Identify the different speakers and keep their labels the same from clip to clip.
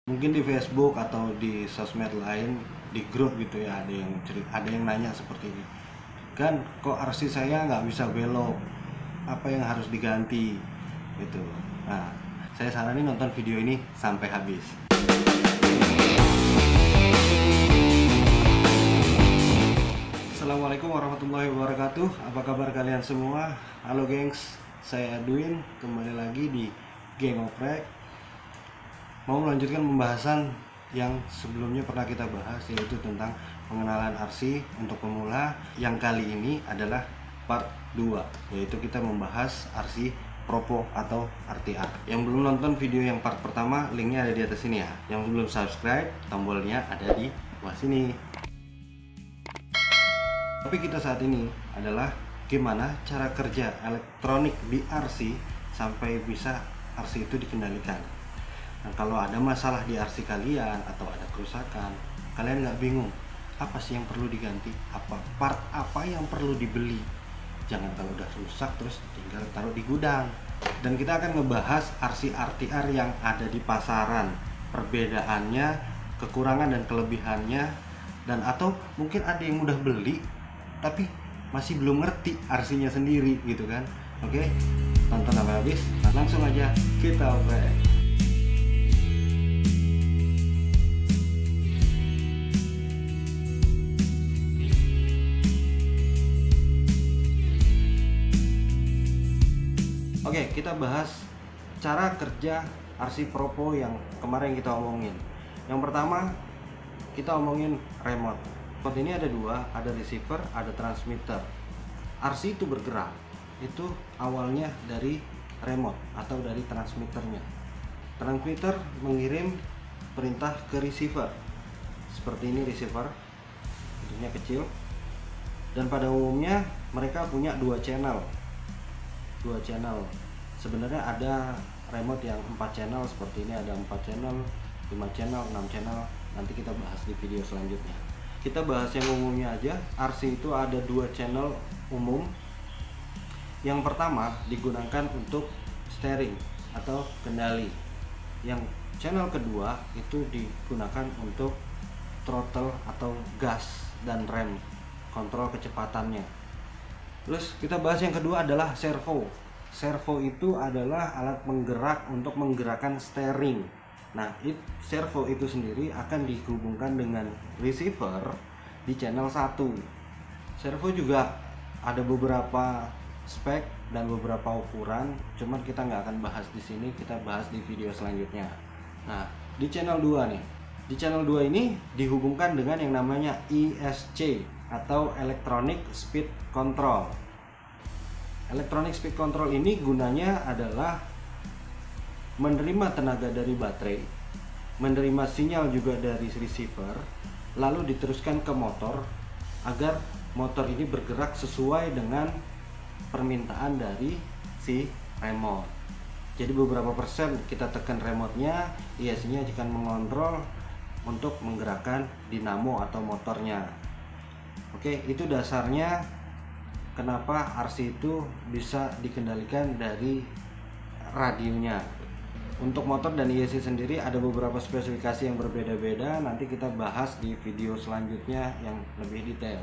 Speaker 1: Mungkin di Facebook atau di sosmed lain, di grup gitu ya, ada yang nanya seperti ini kan, kok RC saya nggak bisa belok, apa yang harus diganti gitu. Nah, saya saranin nonton video ini sampai habis. Assalamualaikum warahmatullahi wabarakatuh. Apa kabar kalian semua? Halo gengs, saya Edwin, kembali lagi di Geng Oprek. Mau melanjutkan pembahasan yang sebelumnya pernah kita bahas, yaitu tentang pengenalan RC untuk pemula. Yang kali ini adalah part 2, yaitu kita membahas RC Propo atau RTR. Yang belum nonton video yang part pertama, linknya ada di atas sini ya. Yang belum subscribe, tombolnya ada di bawah sini. Tapi kita saat ini adalah gimana cara kerja elektronik di RC sampai bisa RC itu dikendalikan. Nah, kalau ada masalah di RC kalian atau ada kerusakan, kalian nggak bingung apa sih yang perlu diganti, part apa yang perlu dibeli. Jangan kalau udah rusak terus tinggal taruh di gudang. Dan kita akan ngebahas RC RTR yang ada di pasaran, perbedaannya, kekurangan dan kelebihannya, dan atau mungkin ada yang udah beli tapi masih belum ngerti RC-nya sendiri gitu kan. Oke, tonton sampai habis. Nah, langsung aja kita oprek. Oke, kita bahas cara kerja RC Propo yang kemarin kita omongin. Yang pertama, kita omongin remote. Remote ini ada dua, ada receiver, ada transmitter. RC itu bergerak, itu awalnya dari remote atau dari transmitternya. Transmitter mengirim perintah ke receiver. Seperti ini receiver, bentuknya kecil. Dan pada umumnya mereka punya dua channel. Sebenarnya ada remote yang 4 channel, seperti ini ada 4 channel, 5 channel, 6 channel. Nanti kita bahas di video selanjutnya. Kita bahas yang umumnya aja. RC itu ada 2 channel umum. Yang pertama digunakan untuk steering atau kendali. Yang channel kedua itu digunakan untuk throttle atau gas dan rem, kontrol kecepatannya. Terus kita bahas yang kedua adalah servo. Servo itu adalah alat penggerak untuk menggerakkan steering. Nah, servo itu sendiri akan dihubungkan dengan receiver di channel 1. Servo juga ada beberapa spek dan beberapa ukuran, cuman kita nggak akan bahas di sini, kita bahas di video selanjutnya. Nah, di channel 2 nih. Di channel 2 ini dihubungkan dengan yang namanya ESC atau Electronic Speed Control. Electronic Speed Control ini gunanya adalah menerima tenaga dari baterai, menerima sinyal juga dari receiver, lalu diteruskan ke motor agar motor ini bergerak sesuai dengan permintaan dari si remote. Jadi beberapa persen kita tekan remote-nya, ESC-nya akan mengontrol untuk menggerakkan dinamo atau motornya. Oke, itu dasarnya kenapa RC itu bisa dikendalikan dari radionya. Untuk motor dan ESC sendiri ada beberapa spesifikasi yang berbeda-beda, nanti kita bahas di video selanjutnya yang lebih detail.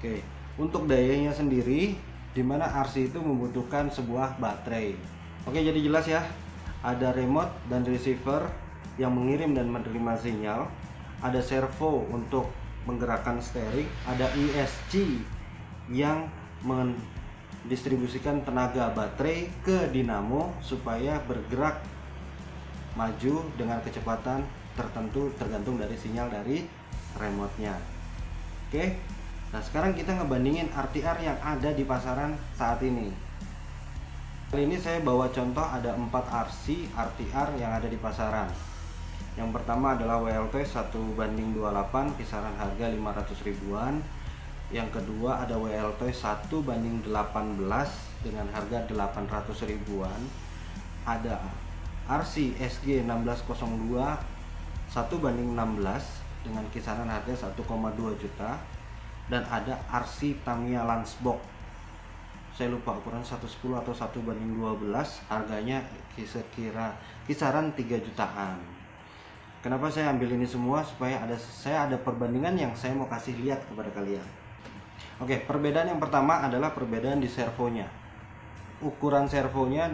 Speaker 1: Oke, untuk dayanya sendiri, dimana RC itu membutuhkan sebuah baterai. Oke, jadi jelas ya, ada remote dan receiver yang mengirim dan menerima sinyal, ada servo untuk menggerakkan steering, ada ESC yang mendistribusikan tenaga baterai ke dinamo supaya bergerak maju dengan kecepatan tertentu tergantung dari sinyal dari remote-nya. Oke. Nah, sekarang kita ngebandingin RTR yang ada di pasaran saat ini. Kali ini saya bawa contoh ada 4 RC RTR yang ada di pasaran. Yang pertama adalah WLT 1:28, kisaran harga 500 ribuan. Yang kedua ada WLT 1:18 dengan harga 800 ribuan. Ada RC SG 1602 1:16 dengan kisaran harga 1,2 juta. Dan ada RC Tamiya Lansbox, saya lupa ukuran 110 atau 1:12, harganya kisaran 3 jutaan. Kenapa saya ambil ini semua? Supaya saya ada perbandingan yang saya mau kasih lihat kepada kalian. Oke, perbedaan yang pertama adalah perbedaan di servonya. Ukuran servonya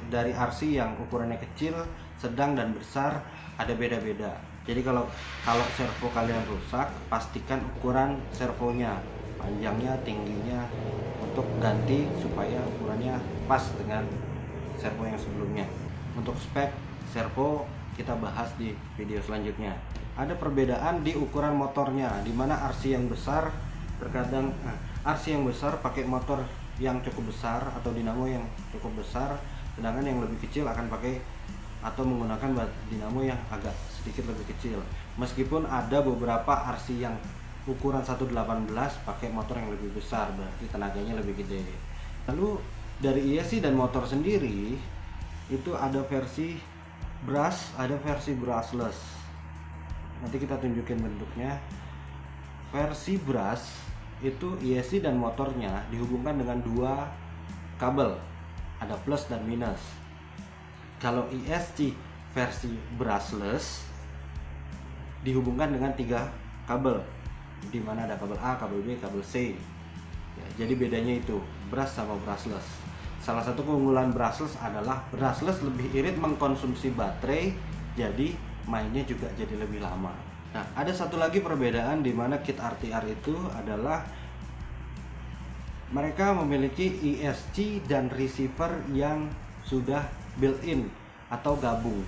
Speaker 1: dari RC yang ukurannya kecil, sedang, dan besar ada beda-beda. Jadi kalau servo kalian rusak, pastikan ukuran servonya, panjangnya, tingginya, untuk ganti supaya ukurannya pas dengan servo yang sebelumnya. Untuk spek servo kita bahas di video selanjutnya. Ada perbedaan di ukuran motornya, di mana RC yang besar terkadang RC yang besar pakai motor yang cukup besar atau dinamo yang cukup besar, sedangkan yang lebih kecil akan pakai atau menggunakan dinamo yang agak sedikit lebih kecil. Meskipun ada beberapa RC yang ukuran 118 pakai motor yang lebih besar, berarti tenaganya lebih gede. Lalu dari ESC dan motor sendiri itu ada versi brush, ada versi brushless. Nanti kita tunjukin bentuknya. Versi brush itu ESC dan motornya dihubungkan dengan 2 kabel, ada plus dan minus. Kalau ESC versi brushless dihubungkan dengan 3 kabel, di mana ada kabel A, kabel B, kabel C. Ya, jadi bedanya itu brush sama brushless. Salah satu keunggulan brushless adalah brushless lebih irit mengkonsumsi baterai, jadi mainnya juga jadi lebih lama. Nah, ada satu lagi perbedaan di mana kit RTR itu adalah mereka memiliki ESC dan receiver yang sudah built-in atau gabung,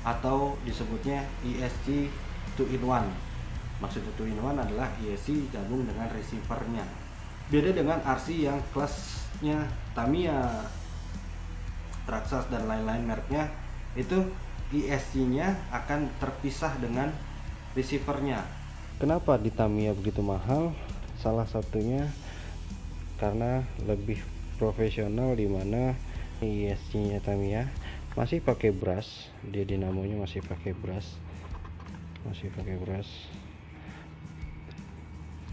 Speaker 1: atau disebutnya ESC 2-in-1. Maksudnya 2-in-1 adalah ESC gabung dengan receivernya. Beda dengan RC yang kelasnya Tamiya, Traxxas, dan lain-lain mereknya, itu ESC-nya akan terpisah dengan receivernya. Kenapa di Tamiya begitu mahal? Salah satunya karena lebih profesional, dimana ESC-nya Tamiya masih pakai brush, dia dinamonya masih pakai brush.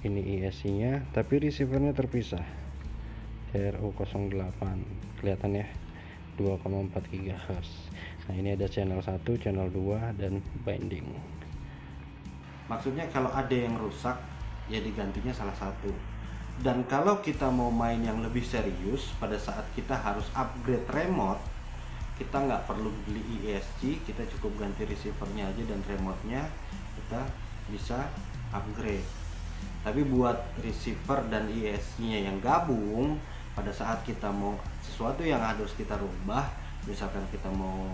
Speaker 1: Ini ESC-nya, tapi receivernya terpisah. RU08 kelihatan ya, 2,4 GHz. Nah, ini ada channel 1, channel 2, dan binding. Maksudnya kalau ada yang rusak ya digantinya salah satu. Dan kalau kita mau main yang lebih serius, pada saat kita harus upgrade remote, kita nggak perlu beli ESC, kita cukup ganti receivernya aja dan remote-nya kita bisa upgrade. Tapi buat receiver dan ESC-nya yang gabung, pada saat kita mau sesuatu yang harus kita rubah, misalkan kita mau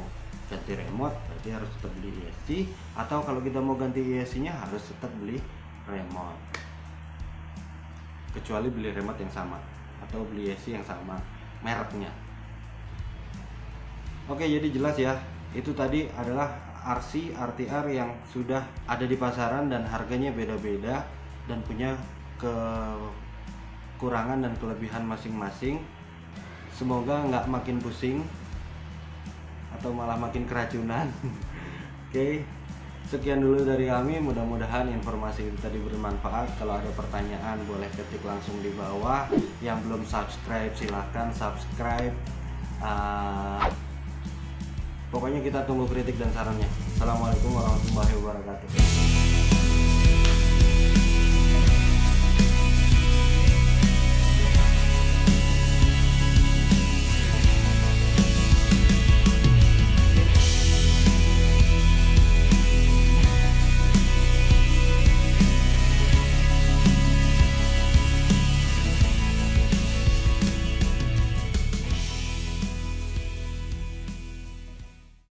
Speaker 1: ganti remote, berarti harus tetap beli ESC, atau kalau kita mau ganti ESC-nya harus tetap beli remote, kecuali beli remote yang sama atau beli ESC yang sama mereknya. Oke, jadi jelas ya, itu tadi adalah RC RTR yang sudah ada di pasaran dan harganya beda-beda dan punya kekurangan dan kelebihan masing-masing. Semoga nggak makin pusing atau malah makin keracunan. Oke, sekian dulu dari kami, mudah-mudahan informasi itu tadi bermanfaat. Kalau ada pertanyaan boleh ketik langsung di bawah. Yang belum subscribe silahkan subscribe. Pokoknya kita tunggu kritik dan sarannya. Assalamualaikum warahmatullahi wabarakatuh.